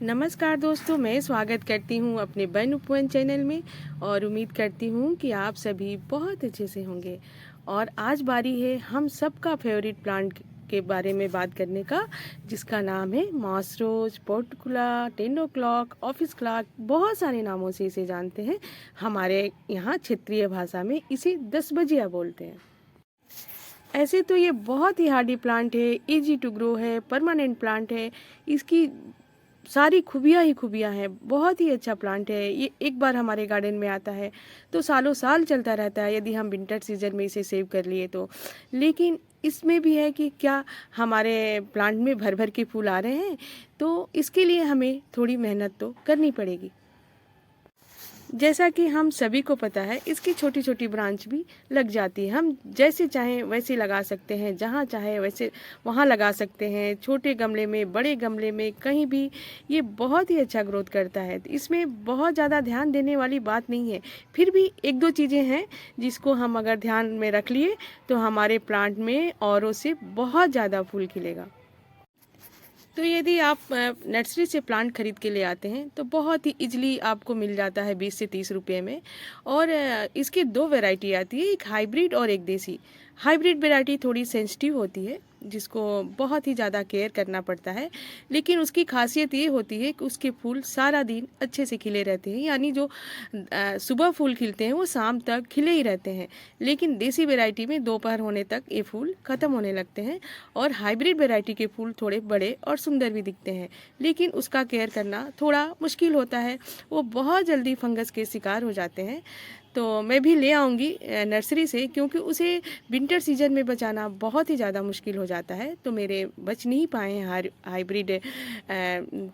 नमस्कार दोस्तों, मैं स्वागत करती हूँ अपने बन उपवन चैनल में और उम्मीद करती हूँ कि आप सभी बहुत अच्छे से होंगे। और आज बारी है हम सबका फेवरेट प्लांट के बारे में बात करने का, जिसका नाम है मॉस रोज, पोर्टुकुला, 10 o'clock, ऑफिस क्लॉक, बहुत सारे नामों से इसे जानते हैं। हमारे यहाँ क्षेत्रीय भाषा में इसे 10 बजिया बोलते हैं। ऐसे तो ये बहुत ही हार्डी प्लांट है, इजी टू ग्रो है, परमानेंट प्लांट है। इसकी सारी खूबियाँ ही खूबियाँ हैं। बहुत ही अच्छा प्लांट है। ये एक बार हमारे गार्डन में आता है तो सालों साल चलता रहता है, यदि हम विंटर सीजन में इसे सेव कर लिए तो। लेकिन इसमें भी है कि क्या हमारे प्लांट में भर भर के फूल आ रहे हैं, तो इसके लिए हमें थोड़ी मेहनत तो करनी पड़ेगी। जैसा कि हम सभी को पता है, इसकी छोटी छोटी ब्रांच भी लग जाती है। हम जैसे चाहें वैसे लगा सकते हैं, जहाँ चाहे वैसे वहाँ लगा सकते हैं, छोटे गमले में, बड़े गमले में, कहीं भी। ये बहुत ही अच्छा ग्रोथ करता है। इसमें बहुत ज़्यादा ध्यान देने वाली बात नहीं है, फिर भी एक दो चीज़ें हैं जिसको हम अगर ध्यान में रख लिए तो हमारे प्लांट में औरों से बहुत ज़्यादा फूल खिलेगा। तो यदि आप नर्सरी से प्लांट खरीद के ले आते हैं तो बहुत ही इजली आपको मिल जाता है 20 से 30 रुपये में। और इसकी दो वैरायटी आती है, एक हाइब्रिड और एक देसी। हाइब्रिड वैरायटी थोड़ी सेंसिटिव होती है, जिसको बहुत ही ज़्यादा केयर करना पड़ता है। लेकिन उसकी खासियत ये होती है कि उसके फूल सारा दिन अच्छे से खिले रहते हैं, यानी जो सुबह फूल खिलते हैं वो शाम तक खिले ही रहते हैं। लेकिन देसी वैरायटी में दोपहर होने तक ये फूल ख़त्म होने लगते हैं। और हाइब्रिड वैरायटी के फूल थोड़े बड़े और सुंदर भी दिखते हैं, लेकिन उसका केयर करना थोड़ा मुश्किल होता है। वो बहुत जल्दी फंगस के शिकार हो जाते हैं। तो मैं भी ले आऊँगी नर्सरी से, क्योंकि उसे विंटर सीजन में बचाना बहुत ही ज़्यादा मुश्किल हो जाता है। तो मेरे बच नहीं पाए हैं हाइब्रिड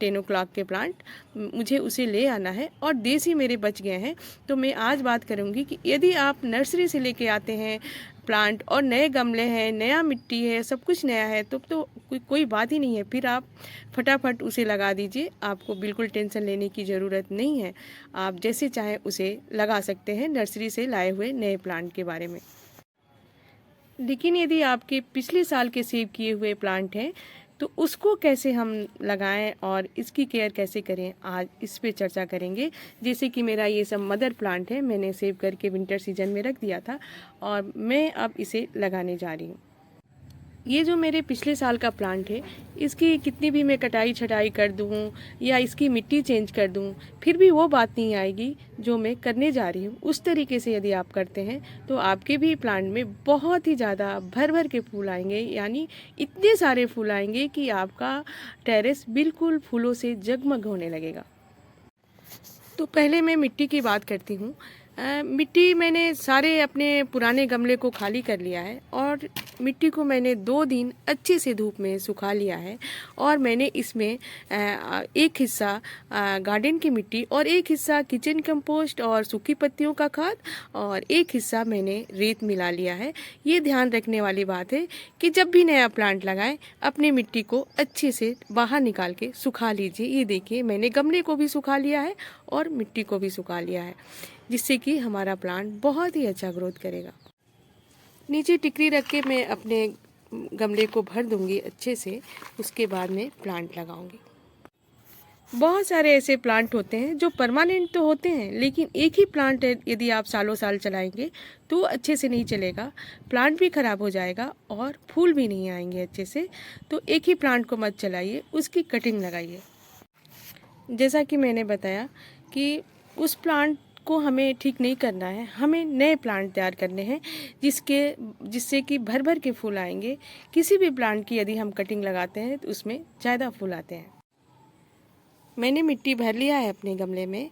10 o'clock के प्लांट, मुझे उसे ले आना है। और देसी मेरे बच गए हैं। तो मैं आज बात करूँगी कि यदि आप नर्सरी से लेके आते हैं प्लांट और नए गमले हैं, नया मिट्टी है, सब कुछ नया है, तो कोई बात ही नहीं है। फिर आप फटाफट उसे लगा दीजिए, आपको बिल्कुल टेंशन लेने की ज़रूरत नहीं है। आप जैसे चाहें उसे लगा सकते हैं नर्सरी से लाए हुए नए प्लांट के बारे में। लेकिन यदि आपके पिछले साल के सेव किए हुए प्लांट हैं, तो उसको कैसे हम लगाएं और इसकी केयर कैसे करें, आज इस पे चर्चा करेंगे। जैसे कि मेरा ये सब मदर प्लांट है, मैंने सेव करके विंटर सीजन में रख दिया था और मैं अब इसे लगाने जा रही हूँ। ये जो मेरे पिछले साल का प्लांट है, इसकी कितनी भी मैं कटाई छटाई कर दूँ या इसकी मिट्टी चेंज कर दूँ, फिर भी वो बात नहीं आएगी जो मैं करने जा रही हूँ। उस तरीके से यदि आप करते हैं तो आपके भी प्लांट में बहुत ही ज़्यादा भर भर के फूल आएंगे, यानी इतने सारे फूल आएंगे कि आपका टेरेस बिल्कुल फूलों से जगमग होने लगेगा। तो पहले मैं मिट्टी की बात करती हूँ। मिट्टी मैंने सारे अपने पुराने गमले को खाली कर लिया है और मिट्टी को मैंने 2 दिन अच्छे से धूप में सुखा लिया है। और मैंने इसमें एक हिस्सा गार्डन की मिट्टी और एक हिस्सा किचन कंपोस्ट और सूखी पत्तियों का खाद और एक हिस्सा मैंने रेत मिला लिया है। ये ध्यान रखने वाली बात है कि जब भी नया प्लांट लगाएं, अपनी मिट्टी को अच्छे से बाहर निकाल के सुखा लीजिए। ये देखिए, मैंने गमले को भी सुखा लिया है और मिट्टी को भी सुखा लिया है, जिससे कि हमारा प्लांट बहुत ही अच्छा ग्रोथ करेगा। नीचे टिकरी रख के मैं अपने गमले को भर दूंगी अच्छे से, उसके बाद में प्लांट लगाऊंगी। बहुत सारे ऐसे प्लांट होते हैं जो परमानेंट तो होते हैं, लेकिन एक ही प्लांट यदि आप सालों साल चलाएंगे तो अच्छे से नहीं चलेगा, प्लांट भी ख़राब हो जाएगा और फूल भी नहीं आएंगे अच्छे से। तो एक ही प्लांट को मत चलाइए, उसकी कटिंग लगाइए। जैसा कि मैंने बताया कि उस प्लांट को हमें ठीक नहीं करना है, हमें नए प्लांट तैयार करने हैं जिससे कि भर भर के फूल आएंगे। किसी भी प्लांट की यदि हम कटिंग लगाते हैं तो उसमें ज़्यादा फूल आते हैं। मैंने मिट्टी भर लिया है अपने गमले में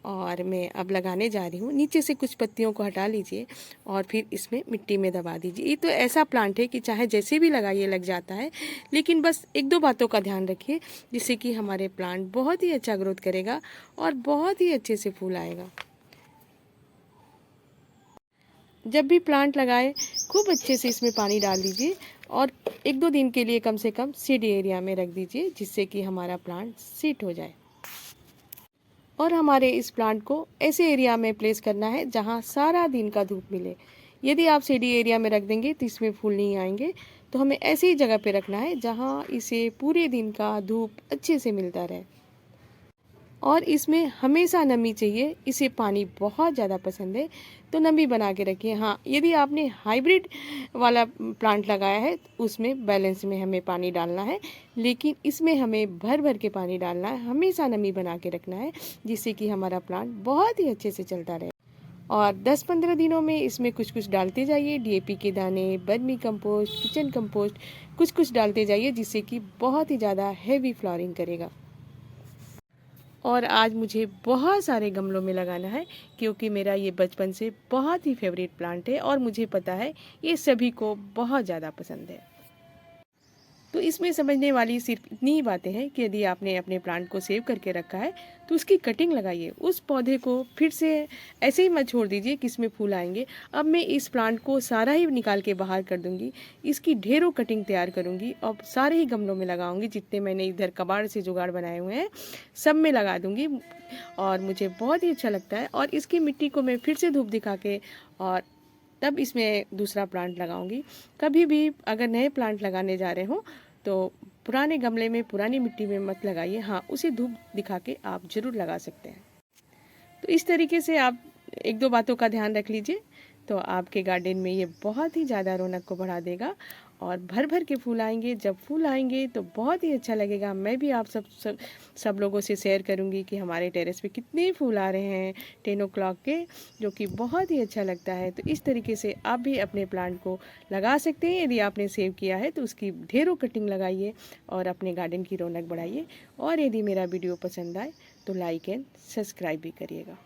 और मैं अब लगाने जा रही हूँ। नीचे से कुछ पत्तियों को हटा लीजिए और फिर इसमें मिट्टी में दबा दीजिए। ये तो ऐसा प्लांट है कि चाहे जैसे भी लगाइए लग जाता है, लेकिन बस एक दो बातों का ध्यान रखिए, जिससे कि हमारे प्लांट बहुत ही अच्छा ग्रोथ करेगा और बहुत ही अच्छे से फूल आएगा। जब भी प्लांट लगाए, खूब अच्छे से इसमें पानी डाल दीजिए और 1-2 दिन के लिए कम से कम सीड एरिया में रख दीजिए, जिससे कि हमारा प्लांट सीट हो जाए। और हमारे इस प्लांट को ऐसे एरिया में प्लेस करना है जहाँ सारा दिन का धूप मिले। यदि आप सीडी एरिया में रख देंगे तो इसमें फूल नहीं आएंगे। तो हमें ऐसी ही जगह पे रखना है जहाँ इसे पूरे दिन का धूप अच्छे से मिलता रहे। और इसमें हमेशा नमी चाहिए। इसे पानी बहुत ज़्यादा पसंद है, तो नमी बना के रखिए। हाँ, यदि आपने हाइब्रिड वाला प्लांट लगाया है तो उसमें बैलेंस में हमें पानी डालना है, लेकिन इसमें हमें भर भर के पानी डालना है, हमेशा नमी बना के रखना है, जिससे कि हमारा प्लांट बहुत ही अच्छे से चलता रहे। और 10-15 दिनों में इसमें कुछ कुछ डालते जाइए, डीएपी के दाने, वर्मी कंपोस्ट, किचन कंपोस्ट, कुछ कुछ डालते जाइए, जिससे कि बहुत ही ज़्यादा हैवी फ्लावरिंग करेगा। और आज मुझे बहुत सारे गमलों में लगाना है, क्योंकि मेरा ये बचपन से बहुत ही फेवरेट प्लांट है और मुझे पता है ये सभी को बहुत ज़्यादा पसंद है। तो इसमें समझने वाली सिर्फ इतनी ही बातें हैं कि यदि आपने अपने प्लांट को सेव करके रखा है तो उसकी कटिंग लगाइए। उस पौधे को फिर से ऐसे ही मत छोड़ दीजिए कि इसमें फूल आएंगे। अब मैं इस प्लांट को सारा ही निकाल के बाहर कर दूंगी, इसकी ढेरों कटिंग तैयार करूंगी और सारे ही गमलों में लगाऊंगी। जितने मैंने इधर कबाड़ से जुगाड़ बनाए हुए हैं सब में लगा दूंगी और मुझे बहुत ही अच्छा लगता है। और इसकी मिट्टी को मैं फिर से धूप दिखा के और तब इसमें दूसरा प्लांट लगाऊंगी। कभी भी अगर नए प्लांट लगाने जा रहे हो तो पुराने गमले में, पुरानी मिट्टी में मत लगाइए। हाँ, उसे धूप दिखा के आप ज़रूर लगा सकते हैं। तो इस तरीके से आप एक दो बातों का ध्यान रख लीजिए, तो आपके गार्डन में ये बहुत ही ज़्यादा रौनक को बढ़ा देगा और भर भर के फूल आएंगे। जब फूल आएंगे तो बहुत ही अच्छा लगेगा। मैं भी आप सब लोगों से शेयर करूंगी कि हमारे टेरेस पे कितने फूल आ रहे हैं 10 o'clock के, जो कि बहुत ही अच्छा लगता है। तो इस तरीके से आप भी अपने प्लांट को लगा सकते हैं। यदि आपने सेव किया है तो उसकी ढेरों कटिंग लगाइए और अपने गार्डन की रौनक बढ़ाइए। और यदि मेरा वीडियो पसंद आए तो लाइक एंड सब्सक्राइब भी करिएगा।